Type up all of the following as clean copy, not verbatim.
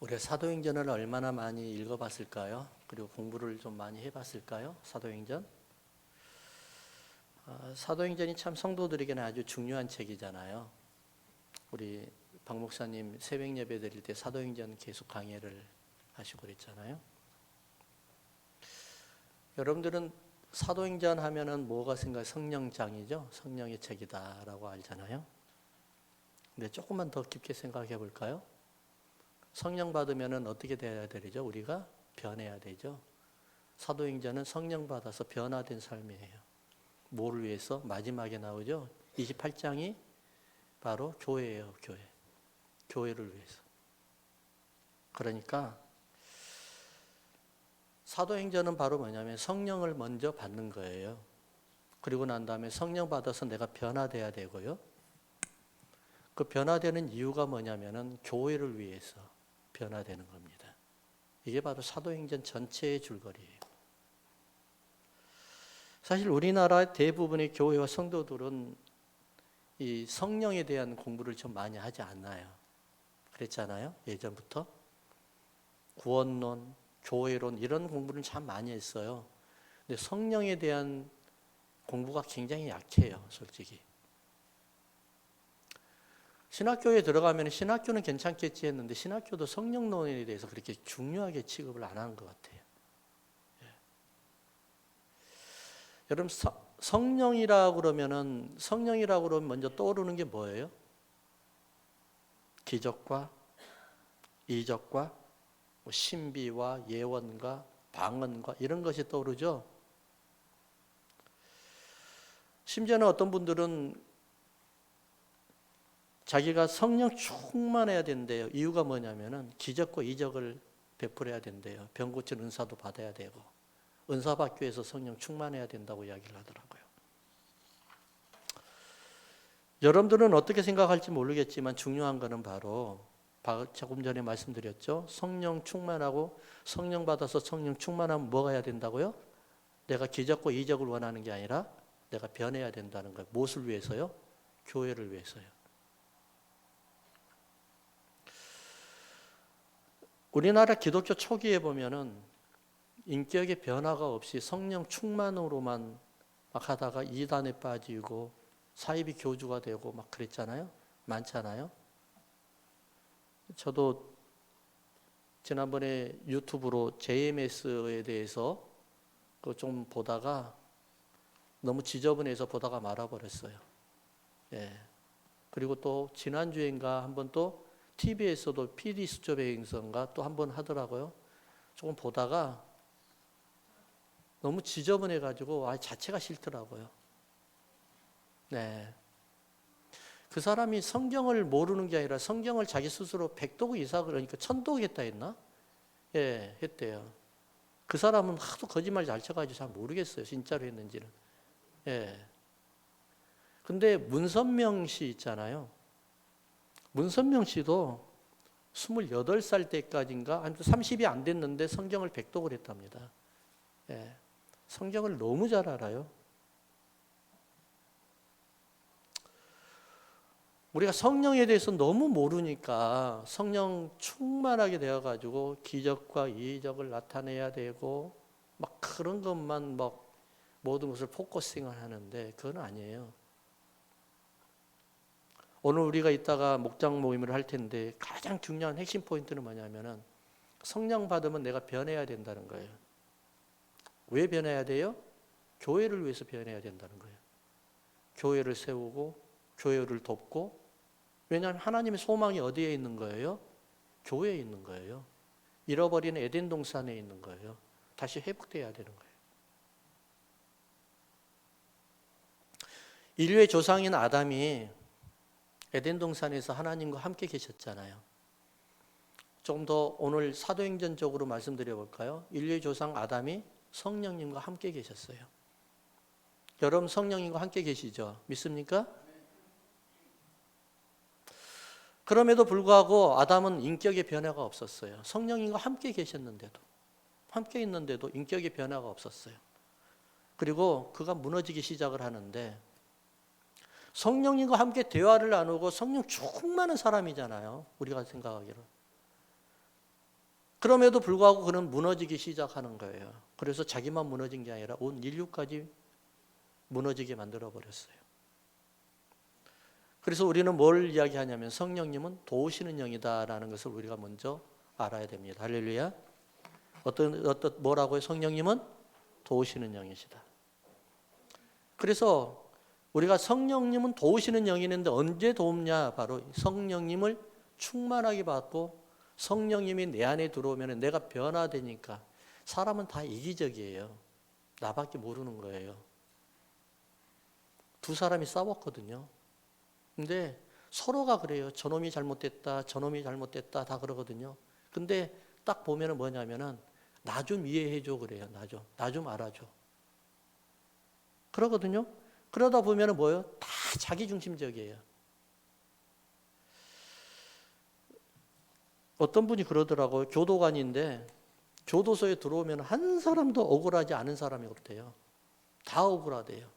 우리가 사도행전을 얼마나 많이 읽어봤을까요? 그리고 공부를 좀 많이 해봤을까요? 사도행전? 사도행전이 참 성도들에게는 아주 중요한 책이잖아요. 우리 박 목사님 새벽 예배 드릴 때 사도행전 계속 강해를 하시고 그랬잖아요. 여러분들은 사도행전 하면은 뭐가 생각해요? 성령장이죠. 성령의 책이다라고 알잖아요. 근데 조금만 더 깊게 생각해 볼까요? 성령 받으면은 어떻게 돼야 되죠? 우리가 변해야 되죠. 사도행전은 성령 받아서 변화된 삶이에요. 뭐를 위해서? 마지막에 나오죠. 28장이 바로 교회예요. 교회. 교회를 위해서. 그러니까 사도행전은 바로 뭐냐면 성령을 먼저 받는 거예요. 그리고 난 다음에 성령 받아서 내가 변화돼야 되고요. 그 변화되는 이유가 뭐냐면은 교회를 위해서 변화되는 겁니다. 이게 바로 사도행전 전체의 줄거리예요. 사실 우리나라 대부분의 교회와 성도들은 이 성령에 대한 공부를 좀 많이 하지 않나요? 그랬잖아요. 예전부터 구원론, 교회론 이런 공부를 참 많이 했어요. 근데 성령에 대한 공부가 굉장히 약해요, 솔직히. 신학교에 들어가면 신학교는 괜찮겠지 했는데 신학교도 성령론에 대해서 그렇게 중요하게 취급을 안 하는 것 같아요. 여러분 성령이라고 그러면 먼저 떠오르는 게 뭐예요? 기적과 이적과 신비와 예언과 방언과 이런 것이 떠오르죠. 심지어는 어떤 분들은 자기가 성령 충만해야 된대요. 이유가 뭐냐면은 기적과 이적을 베풀어야 된대요. 병 고치는 은사도 받아야 되고 은사 받기 위해서 성령 충만해야 된다고 이야기를 하더라고요. 여러분들은 어떻게 생각할지 모르겠지만 중요한 것은 바로 조금 전에 말씀드렸죠. 성령 충만하고 성령 받아서 성령 충만하면 뭐가 해야 된다고요? 내가 기적과 이적을 원하는 게 아니라 내가 변해야 된다는 거예요. 무엇을 위해서요? 교회를 위해서요. 우리나라 기독교 초기에 보면은 인격의 변화가 없이 성령 충만으로만 막 하다가 이단에 빠지고 사이비 교주가 되고 막 그랬잖아요. 많잖아요. 저도 지난번에 유튜브로 JMS에 대해서 그거 좀 보다가 너무 지저분해서 보다가 말아버렸어요. 예. 그리고 또 지난주인가 한번 또 TV에서도 PD 수첩의 행선가 또 한번 하더라고요. 조금 보다가 너무 지저분해가지고 자체가 싫더라고요. 네. 그 사람이 성경을 모르는 게 아니라 성경을 자기 스스로 백독 이상 그러니까 천독 했다 했나? 예, 했대요. 그 사람은 하도 거짓말 잘 쳐가지고 잘 모르겠어요. 진짜로 했는지는. 예. 근데 문선명 씨 있잖아요. 문선명 씨도 28살 때까지인가, 30이 안 됐는데 성경을 백독을 했답니다. 예. 성경을 너무 잘 알아요. 우리가 성령에 대해서 너무 모르니까 성령 충만하게 되어가지고 기적과 이적을 나타내야 되고 막 그런 것만 막 모든 것을 포커싱을 하는데 그건 아니에요. 오늘 우리가 이따가 목장 모임을 할 텐데 가장 중요한 핵심 포인트는 뭐냐면은 성령 받으면 내가 변해야 된다는 거예요. 왜 변해야 돼요? 교회를 위해서 변해야 된다는 거예요. 교회를 세우고 교회를 돕고 왜냐하면 하나님의 소망이 어디에 있는 거예요? 교회에 있는 거예요. 잃어버린 에덴 동산에 있는 거예요. 다시 회복돼야 되는 거예요. 인류의 조상인 아담이 에덴 동산에서 하나님과 함께 계셨잖아요. 조금 더 오늘 사도행전적으로 말씀드려 볼까요? 인류의 조상 아담이 성령님과 함께 계셨어요. 여러분 성령님과 함께 계시죠? 믿습니까? 그럼에도 불구하고 아담은 인격의 변화가 없었어요. 성령님과 함께 계셨는데도, 함께 있는데도 인격의 변화가 없었어요. 그리고 그가 무너지기 시작을 하는데 성령님과 함께 대화를 나누고 성령 충만한 사람이잖아요. 우리가 생각하기로. 그럼에도 불구하고 그는 무너지기 시작하는 거예요. 그래서 자기만 무너진 게 아니라 온 인류까지 무너지게 만들어 버렸어요. 그래서 우리는 뭘 이야기하냐면 성령님은 도우시는 영이다라는 것을 우리가 먼저 알아야 됩니다. 할렐루야. 뭐라고요? 성령님은 도우시는 영이시다. 그래서 우리가 성령님은 도우시는 영이 있는데 언제 도움냐? 바로 성령님을 충만하게 받고 성령님이 내 안에 들어오면 내가 변화되니까. 사람은 다 이기적이에요. 나밖에 모르는 거예요. 두 사람이 싸웠거든요. 근데 서로가 그래요. 저놈이 잘못됐다, 저놈이 잘못됐다 다 그러거든요. 근데 딱 보면은 뭐냐면은 나 좀 이해해줘 그래요. 나 좀 알아줘. 그러거든요. 그러다 보면은 뭐예요? 다 자기중심적이에요. 어떤 분이 그러더라고요. 교도관인데 교도소에 들어오면 한 사람도 억울하지 않은 사람이 없대요. 다 억울하대요.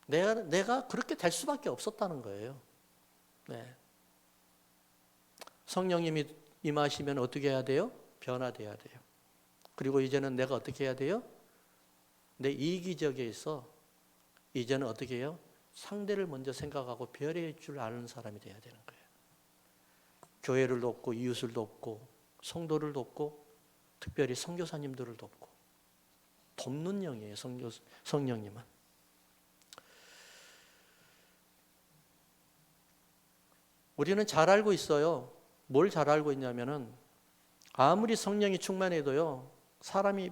내가 그렇게 될 수밖에 없었다는 거예요. 네. 성령님이 임하시면 어떻게 해야 돼요? 변화돼야 돼요. 그리고 이제는 내가 어떻게 해야 돼요? 내 이기적에서 이제는 어떻게 해요? 상대를 먼저 생각하고 배려해 줄 아는 사람이 돼야 되는 거예요. 교회를 돕고 이웃을 돕고 성도를 돕고 특별히 선교사님들을 돕고 돕는 영이에요. 성령님은. 우리는 잘 알고 있어요. 뭘 잘 알고 있냐면은 아무리 성령이 충만해도요. 사람이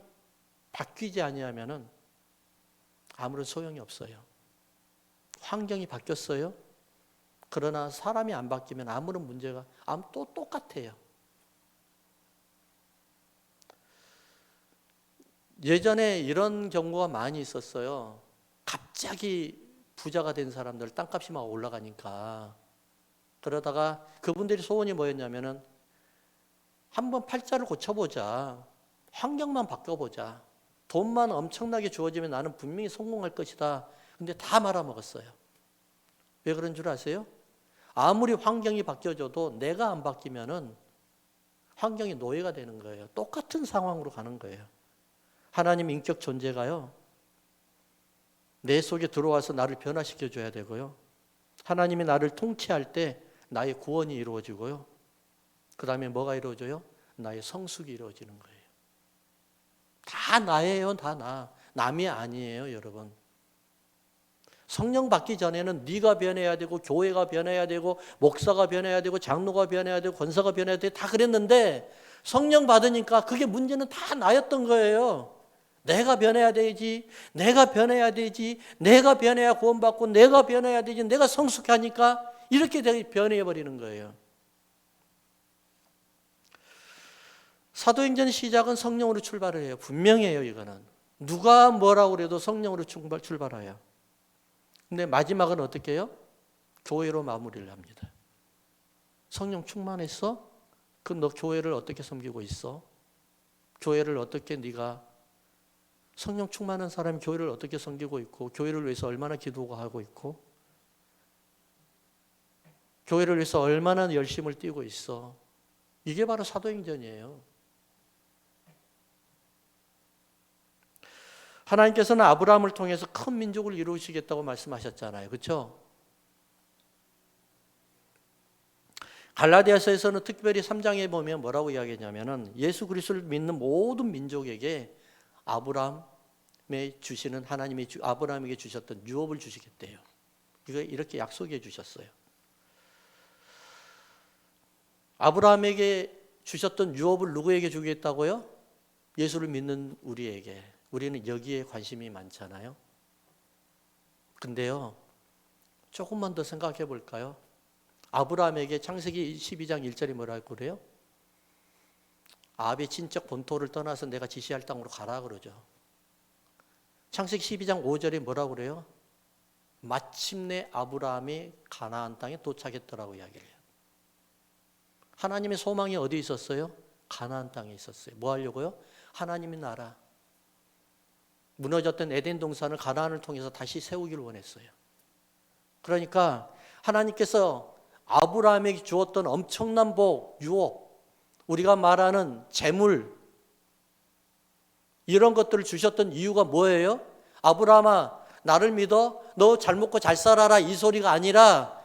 바뀌지 아니하면은 아무런 소용이 없어요. 환경이 바뀌었어요. 그러나 사람이 안 바뀌면 아무런 문제가 또 똑같아요. 예전에 이런 경우가 많이 있었어요. 갑자기 부자가 된 사람들 땅값이 막 올라가니까 그러다가 그분들이 소원이 뭐였냐면은 한번 팔자를 고쳐보자. 환경만 바꿔보자. 돈만 엄청나게 주어지면 나는 분명히 성공할 것이다. 근데 다 말아먹었어요. 왜 그런 줄 아세요? 아무리 환경이 바뀌어져도 내가 안 바뀌면은 환경이 노예가 되는 거예요. 똑같은 상황으로 가는 거예요. 하나님 인격 존재가요. 내 속에 들어와서 나를 변화시켜 줘야 되고요. 하나님이 나를 통치할 때 나의 구원이 이루어지고요. 그 다음에 뭐가 이루어져요? 나의 성숙이 이루어지는 거예요. 다 나예요. 다 나. 남이 아니에요, 여러분. 성령 받기 전에는 네가 변해야 되고 교회가 변해야 되고 목사가 변해야 되고 장로가 변해야 되고 권사가 변해야 되고 다 그랬는데 성령 받으니까 그게 문제는 다 나였던 거예요. 내가 변해야 되지, 내가 변해야 되지, 내가 변해야 구원받고 내가 변해야 되지, 내가 성숙하니까 이렇게 변해버리는 거예요. 사도행전 시작은 성령으로 출발을 해요. 분명해요, 이거는. 누가 뭐라고 그래도 성령으로 출발해요. 근데 마지막은 어떻게 해요? 교회로 마무리를 합니다. 성령 충만했어? 그럼 너 교회를 어떻게 섬기고 있어? 교회를 어떻게 네가 성령 충만한 사람이 교회를 어떻게 섬기고 있고 교회를 위해서 얼마나 기도하고 있고 교회를 위해서 얼마나 열심을 띄고 있어? 이게 바로 사도행전이에요. 하나님께서는 아브라함을 통해서 큰 민족을 이루시겠다고 말씀하셨잖아요. 그렇죠? 갈라디아서에서는 특별히 3장에 보면 뭐라고 이야기했냐면은 예수 그리스도를 믿는 모든 민족에게 아브라함에 주시는 하나님이 아브라함에게 주셨던 유업을 주시겠대요. 이거 이렇게 약속해 주셨어요. 아브라함에게 주셨던 유업을 누구에게 주겠다고요? 예수를 믿는 우리에게. 우리는 여기에 관심이 많잖아요. 근데요, 조금만 더 생각해 볼까요? 아브라함에게 창세기 12장 1절이 뭐라고 그래요? 아합의 친척 본토를 떠나서 내가 지시할 땅으로 가라 그러죠. 창세기 12장 5절이 뭐라고 그래요? 마침내 아브라함이 가나안 땅에 도착했더라고 이야기를 해요. 하나님의 소망이 어디 있었어요? 가나안 땅에 있었어요. 뭐 하려고요? 하나님의 나라. 무너졌던 에덴 동산을 가나안을 통해서 다시 세우기를 원했어요. 그러니까 하나님께서 아브라함에게 주었던 엄청난 복, 유업, 우리가 말하는 재물, 이런 것들을 주셨던 이유가 뭐예요? 아브라함아, 나를 믿어? 너 잘 먹고 잘 살아라, 이 소리가 아니라,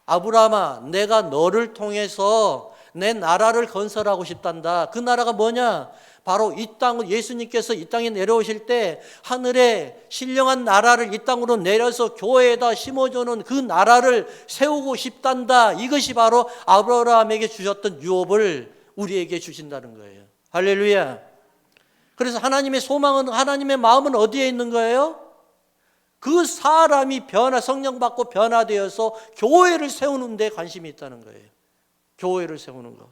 아브라함아, 내가 너를 통해서 내 나라를 건설하고 싶단다. 그 나라가 뭐냐? 바로 이 땅, 예수님께서 이 땅에 내려오실 때 하늘에 신령한 나라를 이 땅으로 내려서 교회에다 심어주는 그 나라를 세우고 싶단다. 이것이 바로 아브라함에게 주셨던 유업을 우리에게 주신다는 거예요. 할렐루야. 그래서 하나님의 소망은, 하나님의 마음은 어디에 있는 거예요? 그 사람이 성령 받고 변화되어서 교회를 세우는 데 관심이 있다는 거예요. 교회를 세우는 것.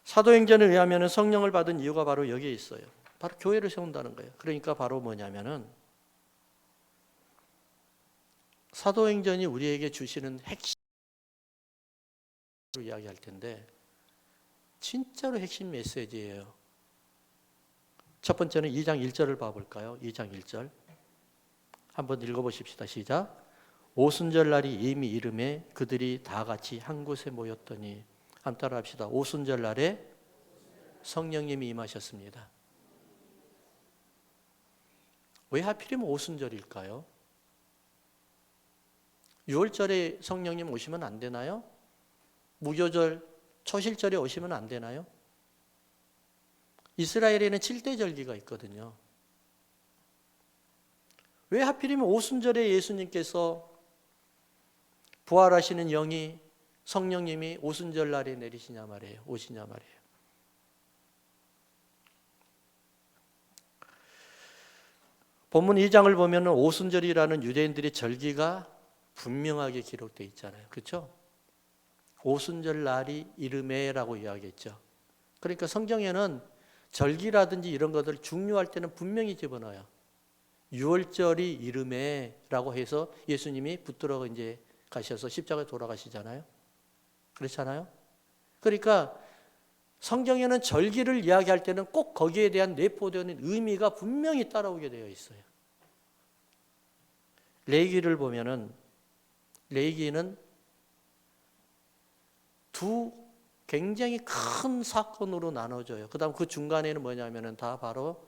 사도행전에 의하면 성령을 받은 이유가 바로 여기에 있어요. 바로 교회를 세운다는 거예요. 그러니까 바로 뭐냐면은 사도행전이 우리에게 주시는 핵심으로 이야기할 텐데 진짜로 핵심 메시지예요. 첫 번째는 2장 1절을 봐볼까요? 2장 1절 한번 읽어보십시다. 시작. 오순절 날이 이미 이름에 그들이 다 같이 한 곳에 모였더니, 한번 따라합시다. 오순절 날에 성령님이 임하셨습니다. 왜 하필이면 오순절일까요? 6월절에 성령님 오시면 안 되나요? 무교절, 초실절에 오시면 안 되나요? 이스라엘에는 7대 절기가 있거든요. 왜 하필이면 오순절에 예수님께서 부활하시는 영이, 성령님이 오순절 날에 내리시냐 말이에요. 오시냐 말이에요. 본문 2장을 보면 오순절이라는 유대인들의 절기가 분명하게 기록되어 있잖아요. 그렇죠? 오순절 날이 이르메라고 이야기했죠. 그러니까 성경에는 절기라든지 이런 것들 중요할 때는 분명히 집어넣어요. 6월절이 이르메라고 해서 예수님이 붙들어 이제 가셔서 십자가에 돌아가시잖아요. 그렇잖아요. 그러니까 성경에는 절기를 이야기할 때는 꼭 거기에 대한 내포되는 의미가 분명히 따라오게 되어 있어요. 레위기를 보면은 레위기는 두 굉장히 큰 사건으로 나눠져요. 그다음 그 중간에는 뭐냐면은 다 바로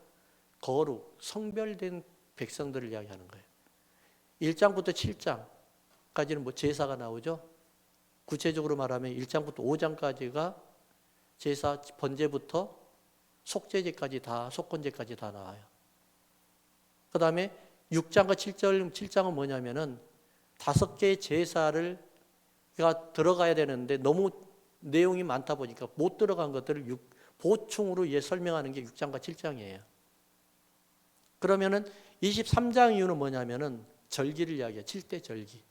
거룩, 성별된 백성들을 이야기하는 거예요. 1장부터 7장까지는 뭐 제사가 나오죠. 구체적으로 말하면 1장부터 5장까지가 제사 번제부터 속죄제까지 다, 속건제까지 다 나와요. 그 다음에 6장과 7장은 뭐냐면은 5개의 제사를 들어가야 되는데 너무 내용이 많다 보니까 못 들어간 것들을 보충으로 설명하는 게 6장과 7장이에요. 그러면은 23장 이유는 뭐냐면은 절기를 이야기해요. 7대 절기.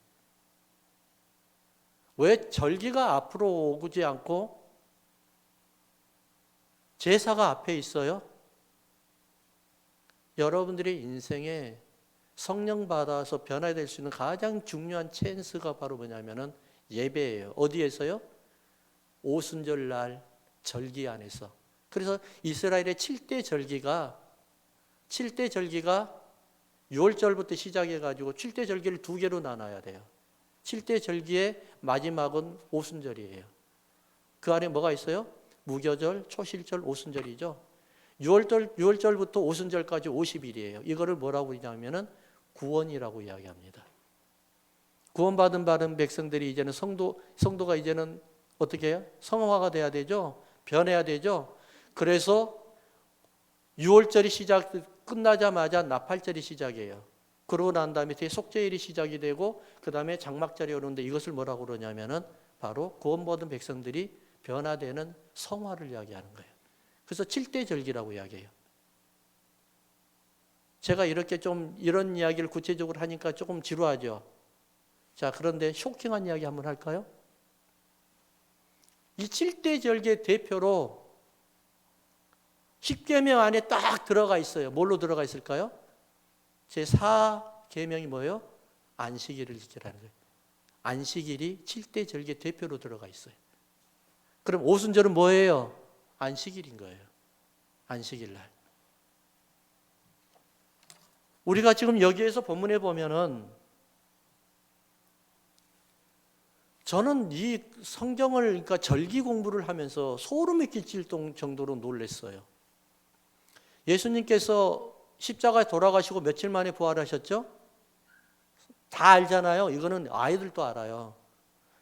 왜 절기가 앞으로 오지 않고 제사가 앞에 있어요? 여러분들의 인생에 성령 받아서 변화될 수 있는 가장 중요한 찬스가 바로 뭐냐면은 예배예요. 어디에서요? 오순절 날 절기 안에서. 그래서 이스라엘의 7대 절기가 6월절부터 시작해가지고 7대 절기를 2개로 나눠야 돼요. 7대 절기의 마지막은 오순절이에요. 그 안에 뭐가 있어요? 무교절, 초실절, 오순절이죠. 6월절부터 오순절까지 50일이에요. 이거를 뭐라고 그러냐면은 구원이라고 이야기합니다. 구원받은 백성들이 이제는 성도가 이제는 어떻게 해요? 성화가 돼야 되죠. 변해야 되죠. 그래서 6월절이 끝나자마자 나팔절이 시작이에요. 그러고 난 다음에 뒤에 속죄일이 시작이 되고 그 다음에 장막절이 오는데 이것을 뭐라고 그러냐면은 바로 구원받은 백성들이 변화되는 성화를 이야기하는 거예요. 그래서 7대 절기라고 이야기해요. 제가 이렇게 좀 이런 이야기를 구체적으로 하니까 조금 지루하죠. 자, 그런데 쇼킹한 이야기 한번 할까요? 이 7대 절기의 대표로 10계명 안에 딱 들어가 있어요. 뭘로 들어가 있을까요? 제 4계명이 뭐예요? 안식일을 지키라는 거예요. 안식일이 7대 절기의 대표로 들어가 있어요. 그럼 오순절은 뭐예요? 안식일인 거예요. 안식일 날. 우리가 지금 여기에서 본문에 보면은 저는 이 성경을 그러니까 절기 공부를 하면서 소름이 끼칠 정도로 놀랐어요. 예수님께서 십자가에 돌아가시고 며칠 만에 부활하셨죠? 다 알잖아요. 이거는 아이들도 알아요.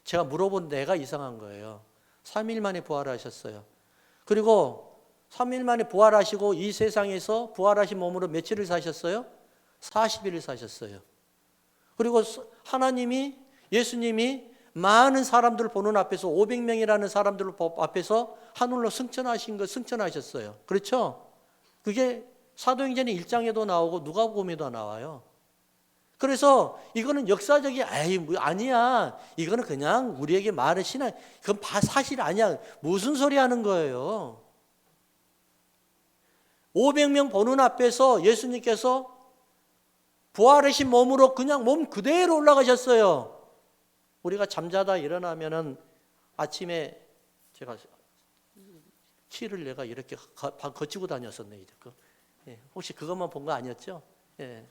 제가 물어본 내가 이상한 거예요. 3일 만에 부활하셨어요. 그리고 3일 만에 부활하시고 이 세상에서 부활하신 몸으로 며칠을 사셨어요? 40일을 사셨어요. 그리고 하나님이 예수님이 많은 사람들 보는 앞에서 500명이라는 사람들 앞에서 하늘로 승천하셨어요. 그렇죠? 그게 사도행전 1장에도 나오고 누가복음에도 나와요. 그래서 이거는 역사적이 아니야. 이거는 그냥 우리에게 말하는 신앙. 그건 사실 아니야. 무슨 소리 하는 거예요? 500명 보는 앞에서 예수님께서 부활하신 몸으로 그냥 몸 그대로 올라가셨어요. 우리가 잠자다 일어나면은 아침에 제가 키를 내가 이렇게 거치고 다녔었네. 혹시 그것만 본 거 아니었죠? 예.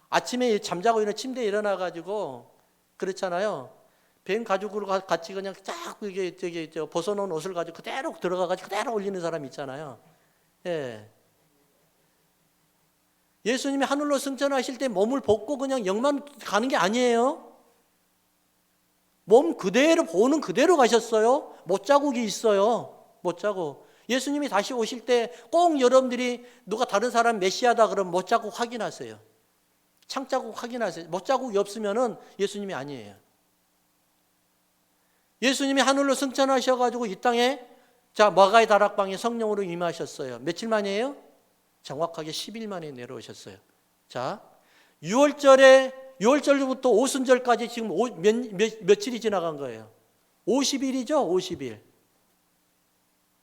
아침에 잠자고 있는 침대에 일어나가지고 그렇잖아요. 뱀 가죽으로 같이 그냥 쫙 이게 벗어놓은 옷을 가지고 그대로 들어가가지고 그대로 올리는 사람 있잖아요. 예. 예수님이 하늘로 승천하실 때 몸을 벗고 그냥 영만 가는 게 아니에요. 몸 그대로 보는 그대로 가셨어요. 못자국이 있어요. 못자국. 예수님이 다시 오실 때 꼭 여러분들이 누가 다른 사람 메시아다 그러면 못자국 확인하세요. 창자국 확인하세요. 못자국이 없으면은 예수님이 아니에요. 예수님이 하늘로 승천하셔가지고 이 땅에 마가의 다락방에 성령으로 임하셨어요. 며칠 만이에요? 정확하게 10일 만에 내려오셨어요. 자, 6월절부터 오순절까지 지금 며칠이 지나간 거예요? 50일이죠, 50일.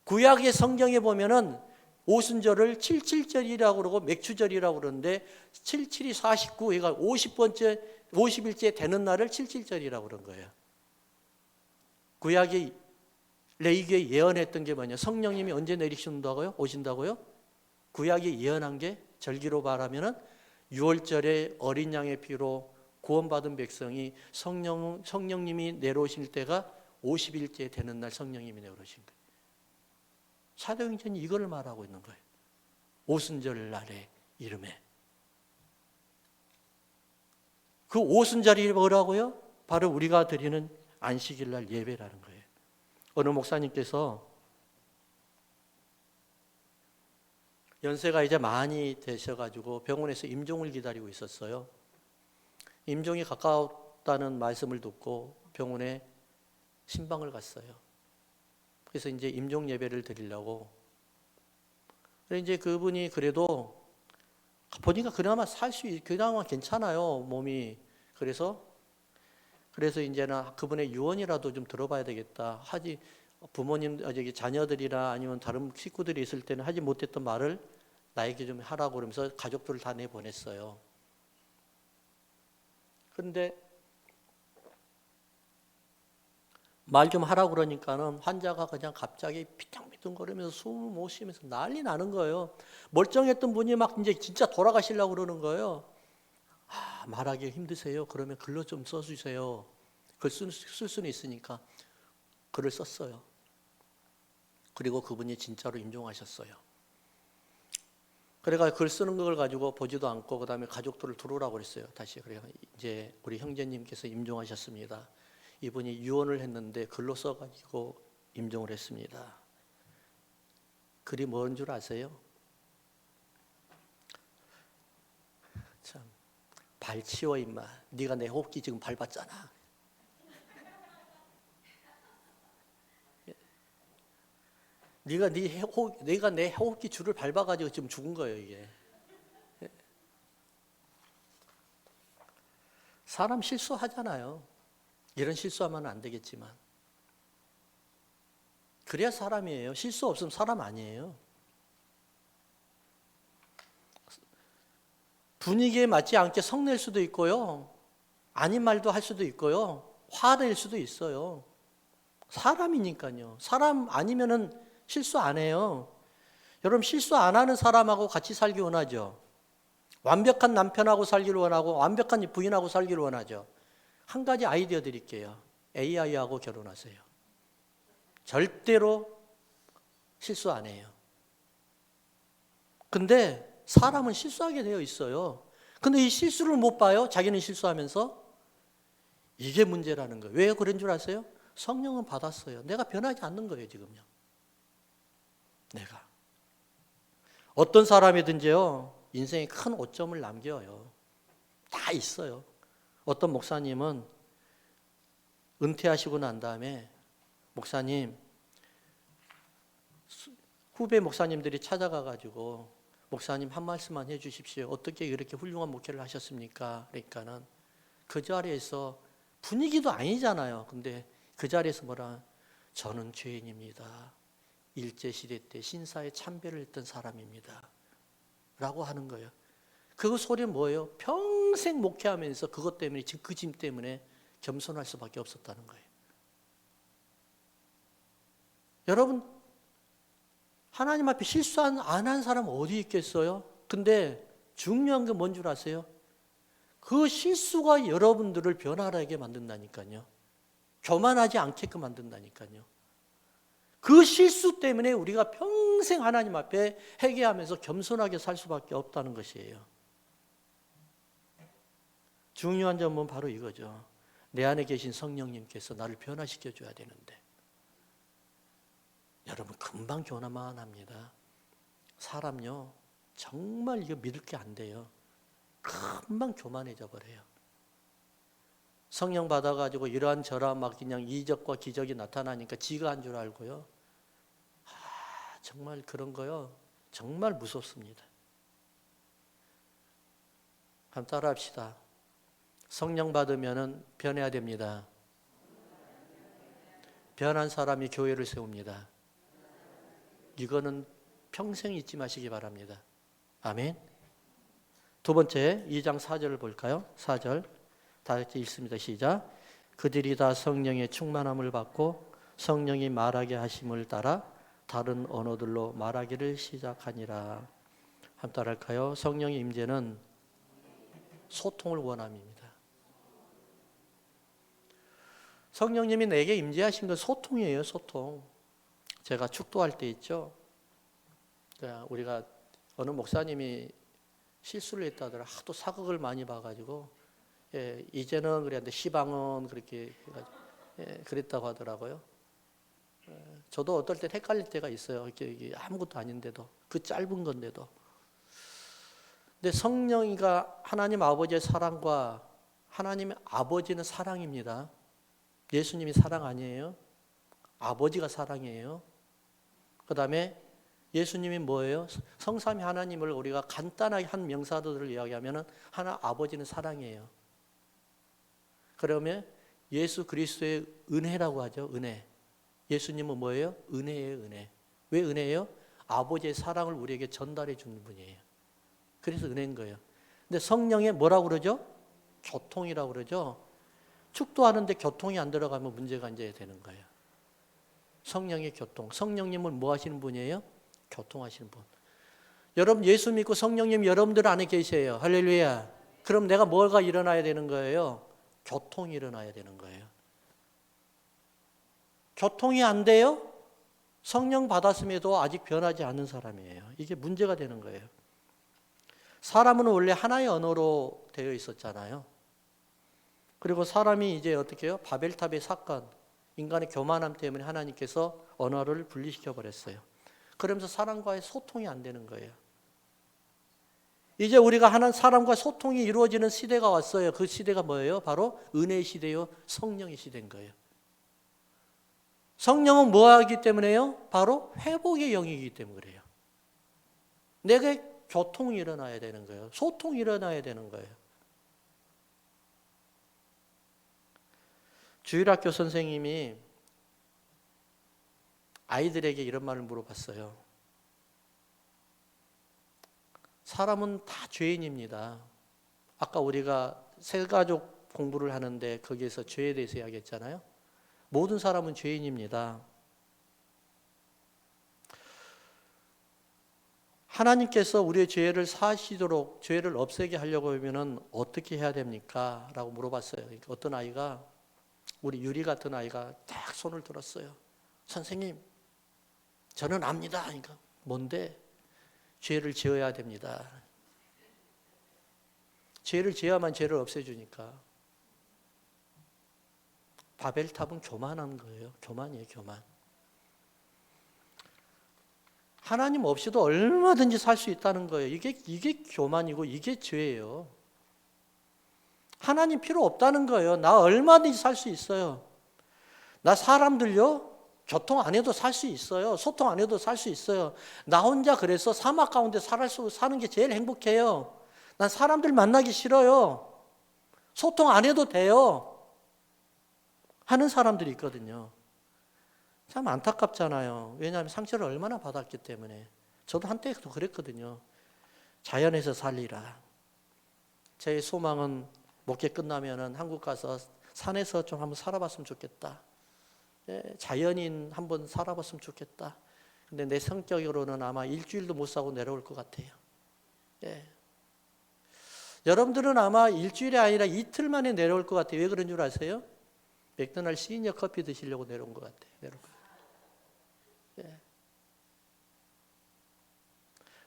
구약의 성경에 보면은 오순절을 77절이라고 그러고 맥추절이라고 그러는데 77이 49, 그러니까 50일째 되는 날을 77절이라고 그런 거예요. 구약이 레위기에 예언했던 게 뭐냐? 성령님이 언제 내리신다고요? 오신다고요? 구약이 예언한 게 절기로 말하면은 6월절에 어린 양의 피로 구원받은 백성이 성령님이 내려오실 때가 50일째 되는 날 성령님이 내려오신 거예요. 사도행전이 이걸 말하고 있는 거예요. 오순절 날의 이름에. 그 오순절이 뭐라고요? 바로 우리가 드리는 안식일 날 예배라는 거예요. 어느 목사님께서 연세가 이제 많이 되셔가지고 병원에서 임종을 기다리고 있었어요. 임종이 가까웠다는 말씀을 듣고 병원에 신방을 갔어요. 그래서 이제 임종 예배를 드리려고. 그래서 이제 그분이 그래도 보니까 그나마 그나마 괜찮아요, 몸이. 그래서 이제는 그분의 유언이라도 좀 들어봐야 되겠다. 부모님, 자녀들이나 아니면 다른 식구들이 있을 때는 하지 못했던 말을 나에게 좀 하라고 그러면서 가족들을 다 내보냈어요. 그런데 말 좀 하라고 그러니까는 환자가 그냥 갑자기 피탕피탕거리면서 숨을 못 쉬면서 난리 나는 거예요. 멀쩡했던 분이 막 이제 진짜 돌아가시려고 그러는 거예요. 말하기 힘드세요? 그러면 글로 좀 써주세요. 글 쓸 수는 있으니까 글을 썼어요. 그리고 그분이 진짜로 임종하셨어요. 그래가 글 쓰는 걸 가지고 보지도 않고 그다음에 가족들을 들어오라고 그랬어요. 다시 그래가 이제 우리 형제님께서 임종하셨습니다. 이분이 유언을 했는데 글로 써가지고 임종을 했습니다. 글이 뭔 줄 아세요? 참, 발 치워 임마. 네가 내 호흡기 지금 밟았잖아. 네가 내 호흡기 줄을 밟아가지고 지금 죽은 거예요, 이게. 사람 실수하잖아요. 이런 실수하면 안 되겠지만. 그래야 사람이에요. 실수 없으면 사람 아니에요. 분위기에 맞지 않게 성낼 수도 있고요. 아닌 말도 할 수도 있고요. 화낼 수도 있어요. 사람이니까요. 사람 아니면은 실수 안 해요. 여러분 실수 안 하는 사람하고 같이 살기 원하죠. 완벽한 남편하고 살기를 원하고 완벽한 부인하고 살기를 원하죠. 한 가지 아이디어 드릴게요. AI하고 결혼하세요. 절대로 실수 안 해요. 근데 사람은 실수하게 되어 있어요. 근데 이 실수를 못 봐요. 자기는 실수하면서. 이게 문제라는 거예요. 왜 그런 줄 아세요? 성령은 받았어요. 내가 변하지 않는 거예요, 지금요. 내가. 어떤 사람이든지요, 인생에 큰 오점을 남겨요. 다 있어요. 어떤 목사님은 은퇴하시고 난 다음에, 목사님, 후배 목사님들이 찾아가가지고, 목사님 한 말씀만 해주십시오. 어떻게 이렇게 훌륭한 목회를 하셨습니까? 그러니까는 그 자리에서 분위기도 아니잖아요. 근데 그 자리에서 뭐라, 저는 죄인입니다. 일제시대 때 신사에 참배를 했던 사람입니다. 라고 하는 거예요. 그 소리는 뭐예요? 평생 목회하면서 그것 때문에, 지금 그 짐 때문에 겸손할 수밖에 없었다는 거예요. 여러분, 하나님 앞에 실수 안 한 사람 어디 있겠어요? 근데 중요한 게 뭔 줄 아세요? 그 실수가 여러분들을 변화하게 만든다니까요. 교만하지 않게끔 만든다니까요. 그 실수 때문에 우리가 평생 하나님 앞에 회개하면서 겸손하게 살 수밖에 없다는 것이에요. 중요한 점은 바로 이거죠. 내 안에 계신 성령님께서 나를 변화시켜 줘야 되는데, 여러분 금방 교만만 합니다. 사람요, 정말 이거 믿을 게 안 돼요. 금방 교만해져 버려요. 성령 받아가지고 이러한 저러한 막 그냥 이적과 기적이 나타나니까 지가 한 줄 알고요. 정말 그런 거요. 정말 무섭습니다. 한번 따라합시다. 성령 받으면은 변해야 됩니다. 변한 사람이 교회를 세웁니다. 이거는 평생 잊지 마시기 바랍니다. 아멘. 두 번째 2장 4절을 볼까요? 4절 다 같이 읽습니다. 시작. 그들이 다 성령의 충만함을 받고 성령이 말하게 하심을 따라 다른 언어들로 말하기를 시작하니라. 한번 따라할까요? 성령의 임재는 소통을 원함입니다. 성령님이 내게 임재하신 건 소통이에요. 소통. 제가 축도할 때 있죠. 우리가 어느 목사님이 실수를 했다더라. 하도 사극을 많이 봐가지고, 이제는 그랬는데 시방은 그렇게 해가지고, 그랬다고 하더라고요. 저도 어떨 때 헷갈릴 때가 있어요. 이게 아무것도 아닌데도, 그 짧은 건데도. 근데 성령이가 하나님 아버지의 사랑과, 하나님의 아버지는 사랑입니다. 예수님이 사랑 아니에요? 아버지가 사랑이에요. 그 다음에 예수님이 뭐예요? 성삼위 하나님을 우리가 간단하게 한 명사들을 이야기하면 하나 아버지는 사랑이에요. 그러면 예수 그리스도의 은혜라고 하죠. 은혜. 예수님은 뭐예요? 은혜예요. 은혜. 왜 은혜예요? 아버지의 사랑을 우리에게 전달해 주는 분이에요. 그래서 은혜인 거예요. 근데 성령에 뭐라고 그러죠? 교통이라고 그러죠. 축도하는데 교통이 안 들어가면 문제가 이제 되는 거예요. 성령의 교통. 성령님은 뭐 하시는 분이에요? 교통하시는 분. 여러분 예수 믿고 성령님 여러분들 안에 계세요. 할렐루야. 그럼 내가 뭐가 일어나야 되는 거예요? 교통이 일어나야 되는 거예요. 교통이 안 돼요? 성령 받았음에도 아직 변하지 않는 사람이에요. 이게 문제가 되는 거예요. 사람은 원래 하나의 언어로 되어 있었잖아요. 그리고 사람이 이제 어떻게 해요? 바벨탑의 사건, 인간의 교만함 때문에 하나님께서 언어를 분리시켜 버렸어요. 그러면서 사람과의 소통이 안 되는 거예요. 이제 우리가 하는 사람과 소통이 이루어지는 시대가 왔어요. 그 시대가 뭐예요? 바로 은혜의 시대요. 성령의 시대인 거예요. 성령은 뭐 하기 때문에요? 바로 회복의 영이기 때문에 그래요. 내게 교통이 일어나야 되는 거예요. 소통이 일어나야 되는 거예요. 주일학교 선생님이 아이들에게 이런 말을 물어봤어요. 사람은 다 죄인입니다. 아까 우리가 새가족 공부를 하는데 거기에서 죄에 대해서 이야기했잖아요. 모든 사람은 죄인입니다. 하나님께서 우리의 죄를 사하시도록 죄를 없애게 하려고 하면은 어떻게 해야 됩니까? 라고 물어봤어요. 그러니까 어떤 아이가, 우리 유리 같은 아이가 딱 손을 들었어요. 선생님, 저는 압니다. 그러니까 뭔데? 죄를 지어야 됩니다. 죄를 지어야만 죄를 없애주니까. 바벨탑은 교만한 거예요. 교만이에요, 교만. 하나님 없이도 얼마든지 살 수 있다는 거예요. 이게 교만이고 이게 죄예요. 하나님 필요 없다는 거예요. 나 얼마든지 살 수 있어요. 나 사람들요, 교통 안 해도 살 수 있어요. 소통 안 해도 살 수 있어요. 나 혼자 그래서 사막 가운데 사는 게 제일 행복해요. 난 사람들 만나기 싫어요. 소통 안 해도 돼요. 하는 사람들이 있거든요. 참 안타깝잖아요. 왜냐하면 상처를 얼마나 받았기 때문에. 저도 한때도 그랬거든요. 자연에서 살리라. 제 소망은 목회 끝나면은 한국 가서 산에서 좀 한번 살아봤으면 좋겠다. 자연인 한번 살아봤으면 좋겠다. 근데 내 성격으로는 아마 일주일도 못 사고 내려올 것 같아요. 예. 여러분들은 아마 일주일이 아니라 이틀 만에 내려올 것 같아요. 왜 그런 줄 아세요? 맥도날드 시니어 커피 드시려고 내려온 것 같아요. 예.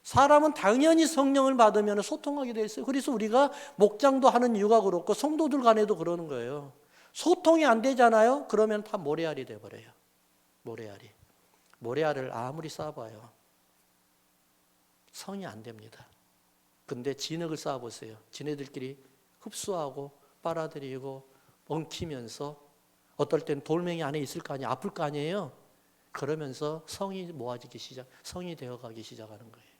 사람은 당연히 성령을 받으면 소통하게 돼 있어요. 그래서 우리가 목장도 하는 이유가 그렇고 성도들 간에도 그러는 거예요. 소통이 안 되잖아요. 그러면 다 모래알이 돼버려요. 모래알이. 모래알을 아무리 쌓아봐요. 성이 안 됩니다. 근데 진흙을 쌓아보세요. 지네들끼리 흡수하고 빨아들이고 엉키면서 어떨 땐 돌멩이 안에 있을 거 아니에요. 아플 거 아니에요. 그러면서 성이 모아지기 성이 되어가기 시작하는 거예요.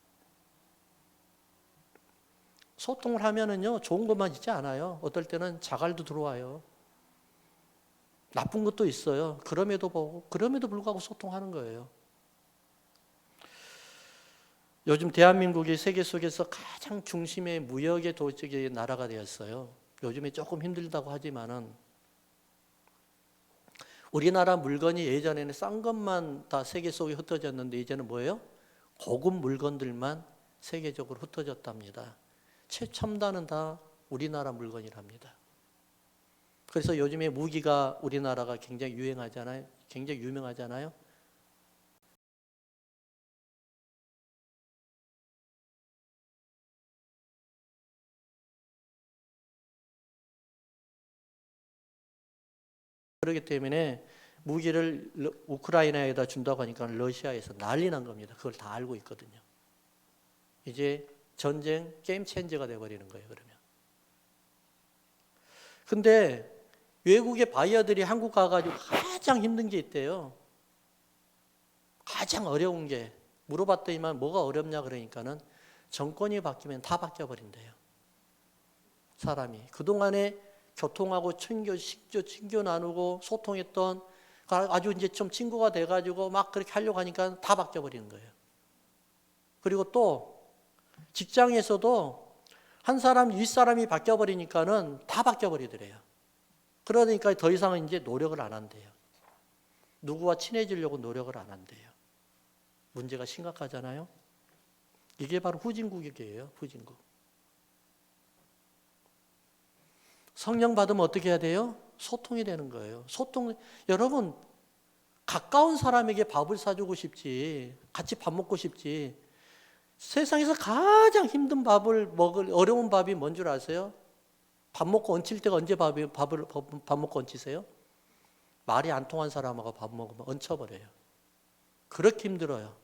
소통을 하면은요, 좋은 것만 있지 않아요. 어떨 때는 자갈도 들어와요. 나쁜 것도 있어요. 그럼에도 불구하고 소통하는 거예요. 요즘 대한민국이 세계 속에서 가장 중심의 무역의 도적의 나라가 되었어요. 요즘에 조금 힘들다고 하지만은 우리나라 물건이 예전에는 싼 것만 다 세계 속에 흩어졌는데 이제는 뭐예요? 고급 물건들만 세계적으로 흩어졌답니다. 최첨단은 다 우리나라 물건이랍니다. 그래서 요즘에 무기가 우리나라가 굉장히 유행하잖아요. 굉장히 유명하잖아요. 그렇기 때문에 무기를 우크라이나에다 준다고 하니까 러시아에서 난리 난 겁니다. 그걸 다 알고 있거든요. 이제 전쟁 게임 체인저가 돼버리는 거예요. 그러면. 근데 외국의 바이어들이 한국 가가지고 가장 힘든 게 있대요. 가장 어려운 게 물어봤더니만 뭐가 어렵냐 그러니까는 정권이 바뀌면 다 바뀌어버린대요. 사람이. 그동안에 교통하고 친교 나누고 소통했던 아주 이제 좀 친구가 돼가지고 막 그렇게 하려고 하니까 다 바뀌어버리는 거예요. 그리고 또 직장에서도 한 사람, 윗사람이 바뀌어버리니까는 다 바뀌어버리더래요. 그러니까 더 이상은 이제 노력을 안 한대요. 누구와 친해지려고 노력을 안 한대요. 문제가 심각하잖아요. 이게 바로 후진국이에요. 후진국. 성령 받으면 어떻게 해야 돼요? 소통이 되는 거예요. 여러분, 가까운 사람에게 밥을 사주고 싶지, 같이 밥 먹고 싶지, 세상에서 가장 힘든 밥을 먹을, 어려운 밥이 뭔 줄 아세요? 밥 먹고 얹힐 때가 언제 밥 먹고 얹히세요? 말이 안 통한 사람하고 밥 먹으면 얹혀버려요. 그렇게 힘들어요.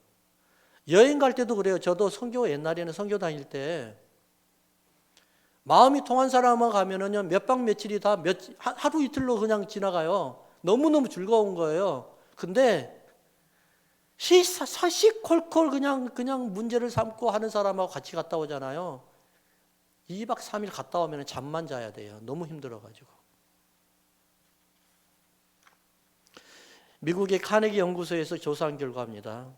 여행 갈 때도 그래요. 저도 옛날에는 선교 다닐 때 마음이 통한 사람하고 가면은요, 몇 박 며칠이 다 하루 이틀로 그냥 지나가요. 너무너무 즐거운 거예요. 근데 시시콜콜 그냥 문제를 삼고 하는 사람하고 같이 갔다 오잖아요. 2박 3일 갔다 오면 잠만 자야 돼요. 너무 힘들어가지고. 미국의 카네기 연구소에서 조사한 결과입니다.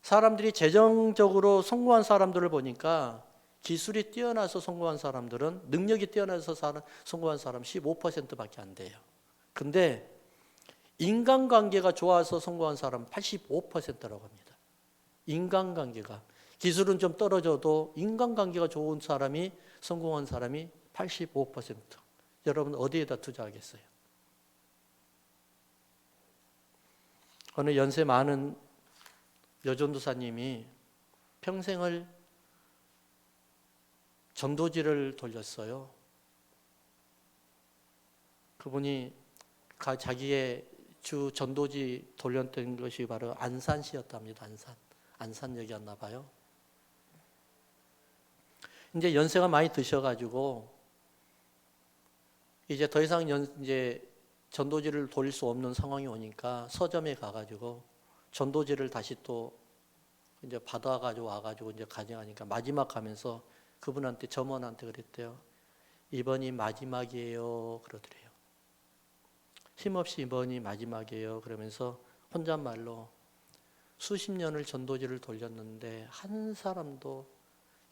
사람들이 재정적으로 성공한 사람들을 보니까 기술이 뛰어나서 성공한 사람들은 능력이 뛰어나서 성공한 사람 15%밖에 안 돼요. 근데 인간관계가 좋아서 성공한 사람은 85%라고 합니다. 인간관계가. 기술은 좀 떨어져도 인간관계가 좋은 사람이, 성공한 사람이 85%. 여러분 어디에다 투자하겠어요? 어느 연세 많은 여전도사님이 평생을 전도지를 돌렸어요. 그분이 자기의 주 전도지 돌렸던 것이 바로 안산시였답니다. 안산역이었나 봐요. 이제 연세가 많이 드셔가지고 이제 더 이상 이제 전도지를 돌릴 수 없는 상황이 오니까 서점에 가가지고 전도지를 다시 또 이제 받아가지고 와가지고 이제 가져가니까 마지막 가면서 그분한테, 점원한테 그랬대요. 이번이 마지막이에요. 그러더래요. 힘없이 이번이 마지막이에요. 그러면서 혼잣말로 수십 년을 전도지를 돌렸는데 한 사람도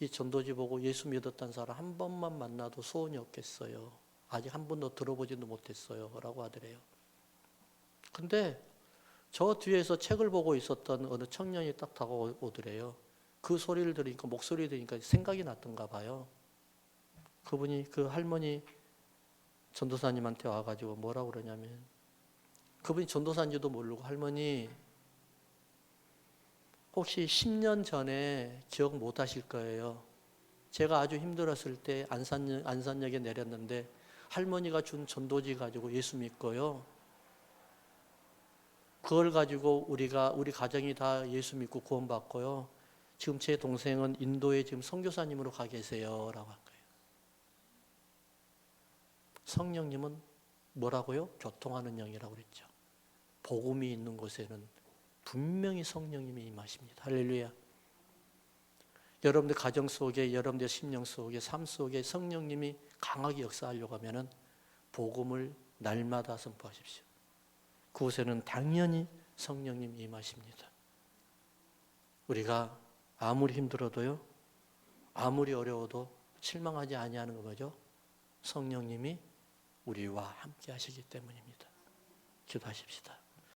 이 전도지 보고 예수 믿었다는 사람 한 번만 만나도 소원이 없겠어요. 아직 한 번도 들어보지도 못했어요. 라고 하더래요. 근데 저 뒤에서 책을 보고 있었던 어느 청년이 딱 다가오더래요. 그 소리를 들으니까, 목소리를 들으니까 생각이 났던가 봐요. 그분이 그 할머니 전도사님한테 와가지고 뭐라고 그러냐면, 그분이 전도사인지도 모르고, 할머니 혹시 10년 전에 기억 못 하실 거예요. 제가 아주 힘들었을 때 안산역에 내렸는데 할머니가 준 전도지 가지고 예수 믿고요. 그걸 가지고 우리 가정이 다 예수 믿고 구원받고요. 지금 제 동생은 인도에 지금 선교사님으로 가 계세요. 라고 할 거예요. 성령님은 뭐라고요? 교통하는 영이라고 그랬죠. 복음이 있는 곳에는 분명히 성령님이 임하십니다. 할렐루야. 여러분들 가정 속에, 여러분들 심령 속에, 삶 속에 성령님이 강하게 역사하려고 하면은 복음을 날마다 선포하십시오. 그곳에는 당연히 성령님이 임하십니다. 우리가 아무리 힘들어도요, 아무리 어려워도 실망하지 아니하는 거 뭐죠? 성령님이 우리와 함께 하시기 때문입니다. 기도하십시다.